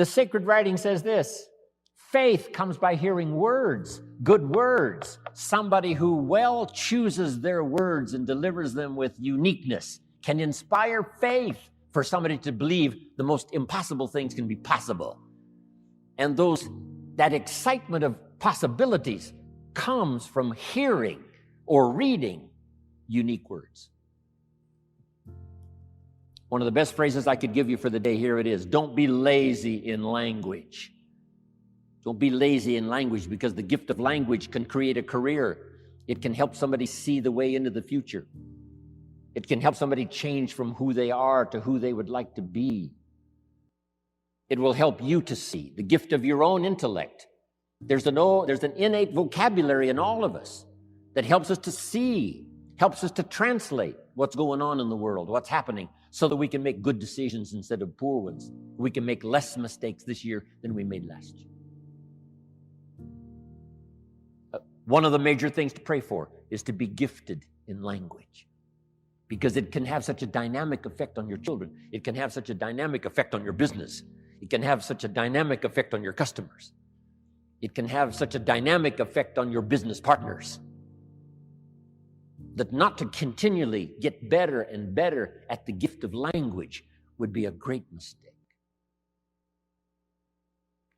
The sacred writing says this: faith comes by hearing words, good words. Somebody who well chooses their words and delivers them with uniqueness can inspire faith for somebody to believe the most impossible things can be possible. And that excitement of possibilities comes from hearing or reading unique words. One of the best phrases I could give you for the day, here it is: don't be lazy in language. Don't be lazy in language, because the gift of language can create a career. It can help somebody see the way into the future. It can help somebody change from who they are to who they would like to be. It will help you to see the gift of your own intellect. There's an innate vocabulary in all of us that helps us to see, helps us to translate what's going on in the world, what's happening, so that we can make good decisions instead of poor ones. We can make less mistakes this year than we made last year. One of the major things to pray for is to be gifted in language, because it can have such a dynamic effect on your children. It can have such a dynamic effect on your business. It can have such a dynamic effect on your customers. It can have such a dynamic effect on your business partners, that not to continually get better and better at the gift of language would be a great mistake.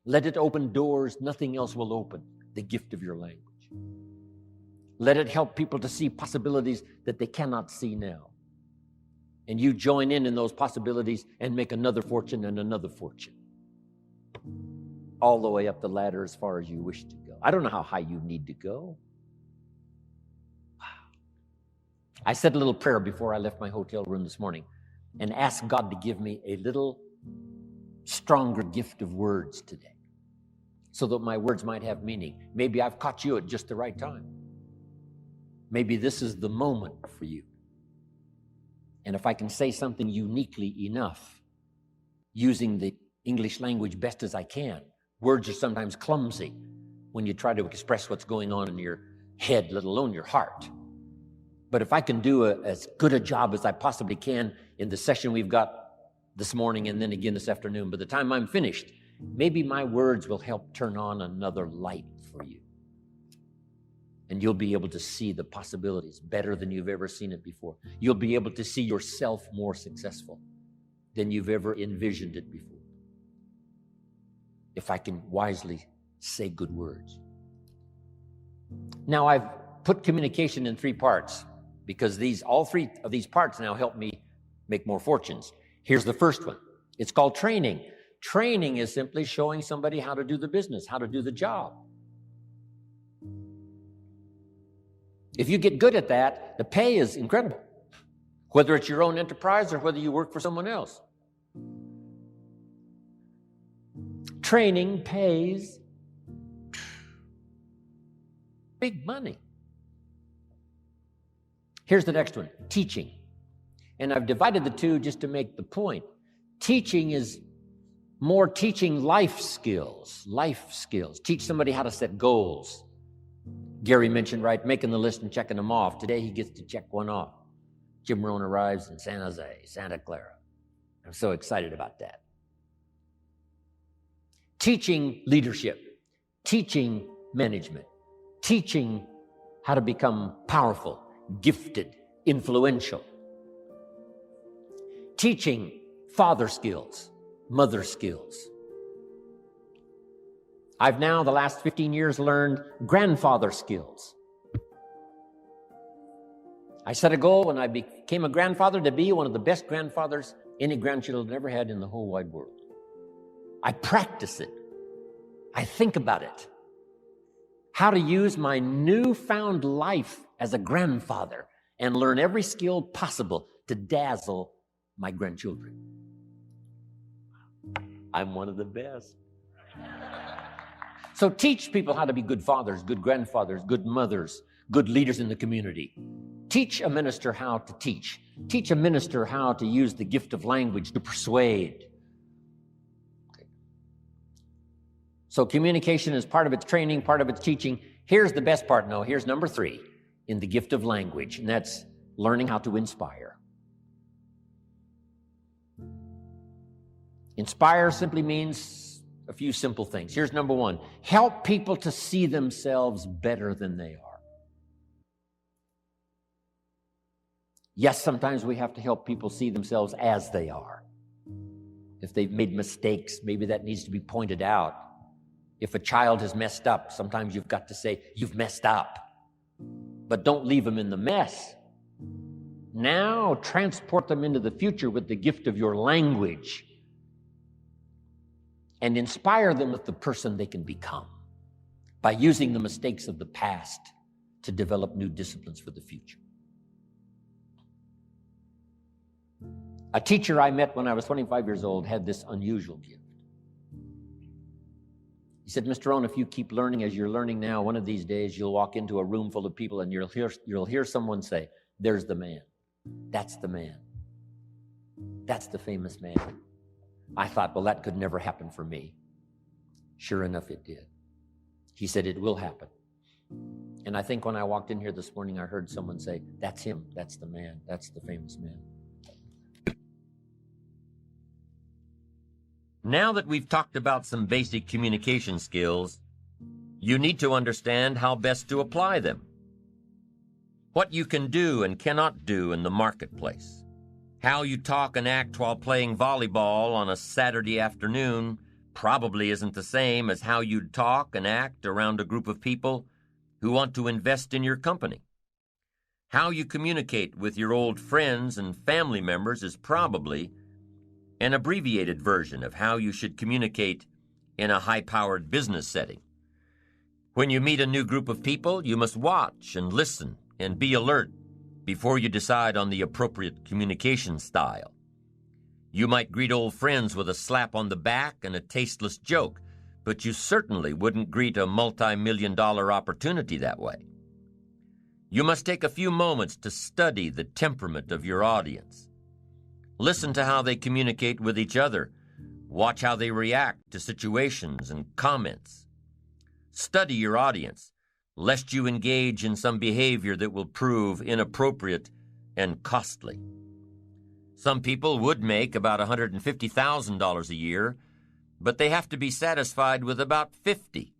Let it open doors nothing else will open, the gift of your language. Let it help people to see possibilities that they cannot see now. And you join in those possibilities and make another fortune and another fortune, all the way up the ladder as far as you wish to go. I don't know how high you need to go. I said a little prayer before I left my hotel room this morning and asked God to give me a little stronger gift of words today, so that my words might have meaning. Maybe I've caught you at just the right time. Maybe this is the moment for you. And if I can say something uniquely enough, using the English language best as I can. Words are sometimes clumsy when you try to express what's going on in your head, let alone your heart. But if I can do as good a job as I possibly can in the session we've got this morning and then again this afternoon, by the time I'm finished, maybe my words will help turn on another light for you. And you'll be able to see the possibilities better than you've ever seen it before. You'll be able to see yourself more successful than you've ever envisioned it before, if I can wisely say good words. Now, I've put communication in 3 parts, because all 3 of these parts now help me make more fortunes. Here's the first one. It's called training. Training is simply showing somebody how to do the business, how to do the job. If you get good at that, the pay is incredible, whether it's your own enterprise or whether you work for someone else. Training pays big money. Here's the next one, teaching. And I've divided the 2 just to make the point. Teaching is more teaching life skills. Teach somebody how to set goals. Gary mentioned, right, making the list and checking them off. Today he gets to check one off. Jim Rohn arrives in San Jose, Santa Clara. I'm so excited about that. Teaching leadership, teaching management, teaching how to become powerful, gifted, influential. Teaching father skills, mother skills. I've now, the last 15 years, learned grandfather skills. I set a goal when I became a grandfather to be one of the best grandfathers any grandchildren ever had in the whole wide world. I practice it. I think about it. How to use my newfound life as a grandfather and learn every skill possible to dazzle my grandchildren. I'm one of the best. So teach people how to be good fathers, good grandfathers, good mothers, good leaders in the community. Teach a minister how to teach. Teach a minister how to use the gift of language to persuade. Okay. So communication is part of its training, part of its teaching. Here's the best part. No, here's number 3 in the gift of language, and that's learning how to inspire. Inspire simply means A few simple things. Here's number one. Help people to see themselves better than they are. Yes, sometimes we have to help people see themselves as they are. If they've made mistakes, maybe that needs to be pointed out. If a child has messed up, sometimes you've got to say, you've messed up. But don't leave them in the mess. Now transport them into the future with the gift of your language and inspire them with the person they can become by using the mistakes of the past to develop new disciplines for the future. A teacher I met when I was 25 years old had this unusual gift. He said, Mr. Rohn, if you keep learning as you're learning now, one of these days you'll walk into a room full of people and you'll hear someone say, there's the man. That's the man. That's the famous man. I thought, well, that could never happen for me. Sure enough, it did. He said, it will happen. And I think when I walked in here this morning, I heard someone say, that's him. That's the man. That's the famous man. Now that we've talked about some basic communication skills, you need to understand how best to apply them. What you can do and cannot do in the marketplace. How you talk and act while playing volleyball on a Saturday afternoon probably isn't the same as how you'd talk and act around a group of people who want to invest in your company. How you communicate with your old friends and family members is probably an abbreviated version of how you should communicate in a high-powered business setting. When you meet a new group of people, you must watch and listen and be alert before you decide on the appropriate communication style. You might greet old friends with a slap on the back and a tasteless joke, but you certainly wouldn't greet a multi-million-dollar opportunity that way. You must take a few moments to study the temperament of your audience. Listen to how they communicate with each other. Watch how they react to situations and comments. Study your audience, lest you engage in some behavior that will prove inappropriate and costly. Some people would make about $150,000 a year, but they have to be satisfied with about $50,000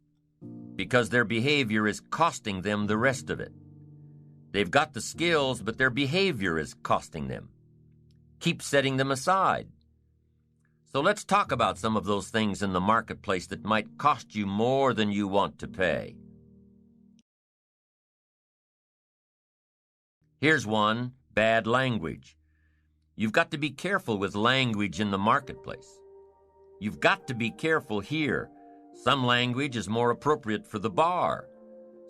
because their behavior is costing them the rest of it. They've got the skills, but their behavior is costing them. Keep setting them aside. So let's talk about some of those things in the marketplace that might cost you more than you want to pay. Here's one: bad language. You've got to be careful with language in the marketplace. You've got to be careful here. Some language is more appropriate for the bar.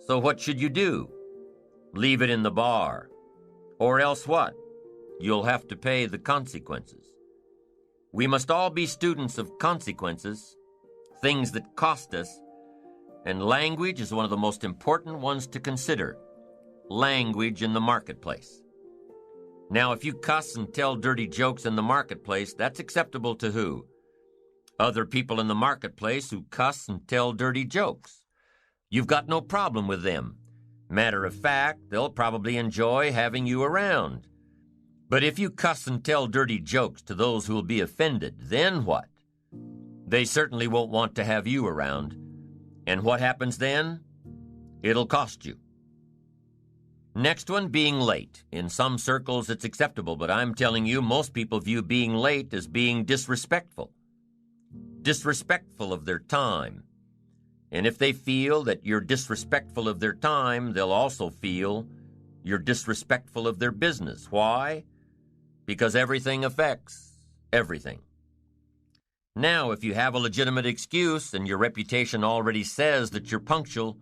So what should you do? Leave it in the bar. Or else what? You'll have to pay the consequences. We must all be students of consequences, things that cost us, and language is one of the most important ones to consider. Language in the marketplace. Now, if you cuss and tell dirty jokes in the marketplace, that's acceptable to who? Other people in the marketplace who cuss and tell dirty jokes. You've got no problem with them. Matter of fact, they'll probably enjoy having you around. But if you cuss and tell dirty jokes to those who will be offended, then what? They certainly won't want to have you around. And what happens then? It'll cost you. Next one, being late. In some circles it's acceptable, but I'm telling you, most people view being late as being disrespectful. Disrespectful of their time. And if they feel that you're disrespectful of their time, they'll also feel you're disrespectful of their business. Why? Because everything affects everything. Now, if you have a legitimate excuse and your reputation already says that you're punctual,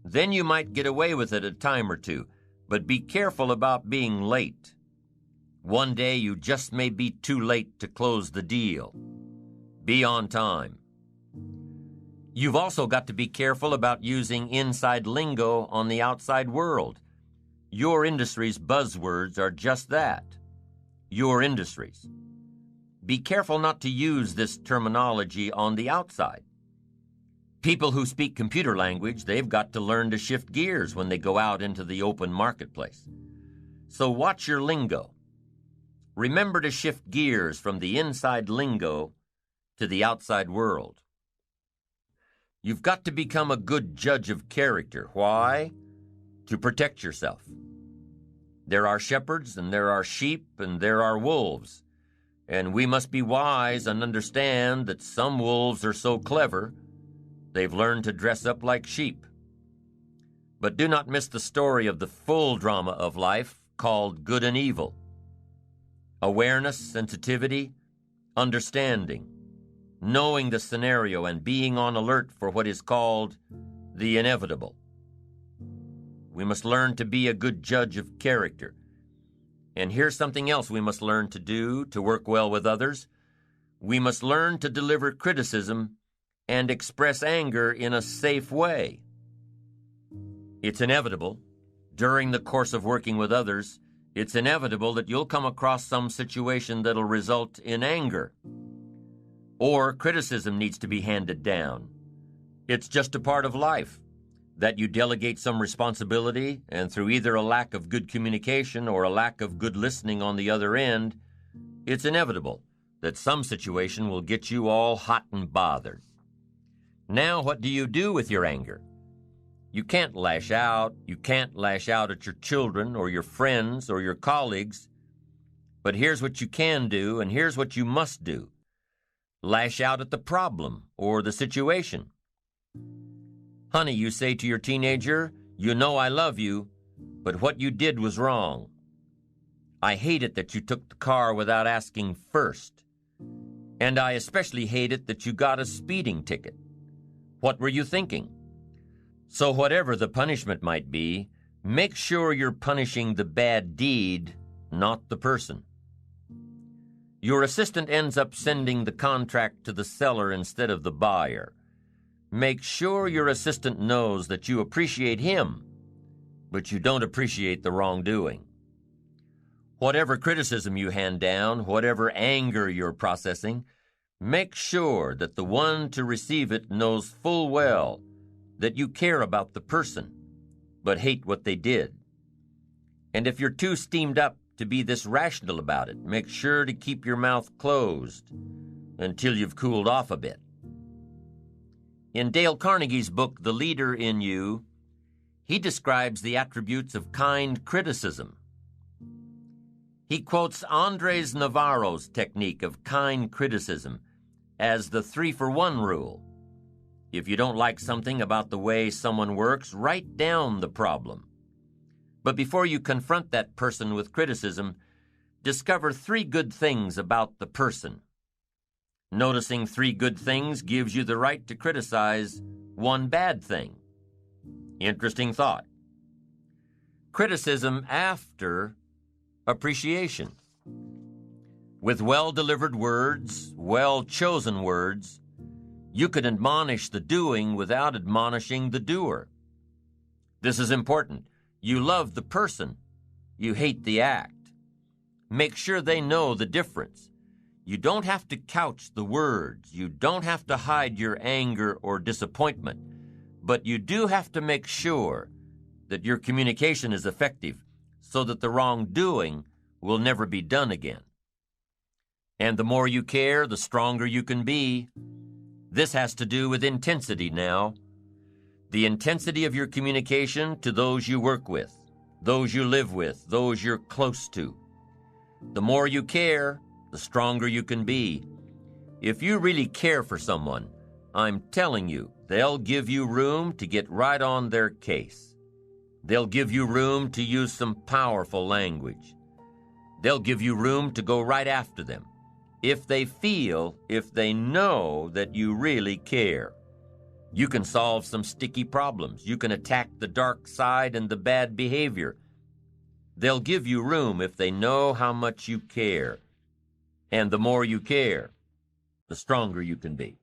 then you might get away with it a time or two. But be careful about being late. One day you just may be too late to close the deal. Be on time. You've also got to be careful about using inside lingo on the outside world. Your industry's buzzwords are just that. Your industries. Be careful not to use this terminology on the outside. People who speak computer language, they've got to learn to shift gears when they go out into the open marketplace. So watch your lingo. Remember to shift gears from the inside lingo to the outside world. You've got to become a good judge of character. Why? To protect yourself. There are shepherds, and there are sheep, and there are wolves. And we must be wise and understand that some wolves are so clever, they've learned to dress up like sheep. But do not miss the story of the full drama of life called good and evil. Awareness, sensitivity, understanding, knowing the scenario and being on alert for what is called the inevitable. We must learn to be a good judge of character. And here's something else we must learn to do to work well with others. We must learn to deliver criticism and express anger in a safe way. It's inevitable, during the course of working with others, it's inevitable that you'll come across some situation that'll result in anger. Or criticism needs to be handed down. It's just a part of life, that you delegate some responsibility, and through either a lack of good communication or a lack of good listening on the other end, it's inevitable that some situation will get you all hot and bothered. Now, what do you do with your anger? You can't lash out. You can't lash out at your children or your friends or your colleagues. But here's what you can do, and here's what you must do. Lash out at the problem or the situation. Honey, you say to your teenager, you know I love you, but what you did was wrong. I hate it that you took the car without asking first. And I especially hate it that you got a speeding ticket. What were you thinking? So whatever the punishment might be, make sure you're punishing the bad deed, not the person. Your assistant ends up sending the contract to the seller instead of the buyer. Make sure your assistant knows that you appreciate him, but you don't appreciate the wrongdoing. Whatever criticism you hand down, whatever anger you're processing, make sure that the one to receive it knows full well that you care about the person, but hate what they did. And if you're too steamed up to be this rational about it, make sure to keep your mouth closed until you've cooled off a bit. In Dale Carnegie's book, The Leader in You, he describes the attributes of kind criticism. He quotes Andres Navarro's technique of kind criticism as the 3-for-1 rule. If you don't like something about the way someone works, write down the problem. But before you confront that person with criticism, discover 3 good things about the person. Noticing 3 good things gives you the right to criticize 1 bad thing. Interesting thought. Criticism after appreciation. With well-delivered words, well-chosen words, you can admonish the doing without admonishing the doer. This is important. You love the person. You hate the act. Make sure they know the difference. You don't have to couch the words. You don't have to hide your anger or disappointment. But you do have to make sure that your communication is effective so that the wrongdoing will never be done again. And the more you care, the stronger you can be. This has to do with intensity now. The intensity of your communication to those you work with, those you live with, those you're close to. The more you care, the stronger you can be. If you really care for someone, I'm telling you, they'll give you room to get right on their case. They'll give you room to use some powerful language. They'll give you room to go right after them. If they know that you really care. You can solve some sticky problems. You can attack the dark side and the bad behavior. They'll give you room if they know how much you care. And the more you care, the stronger you can be.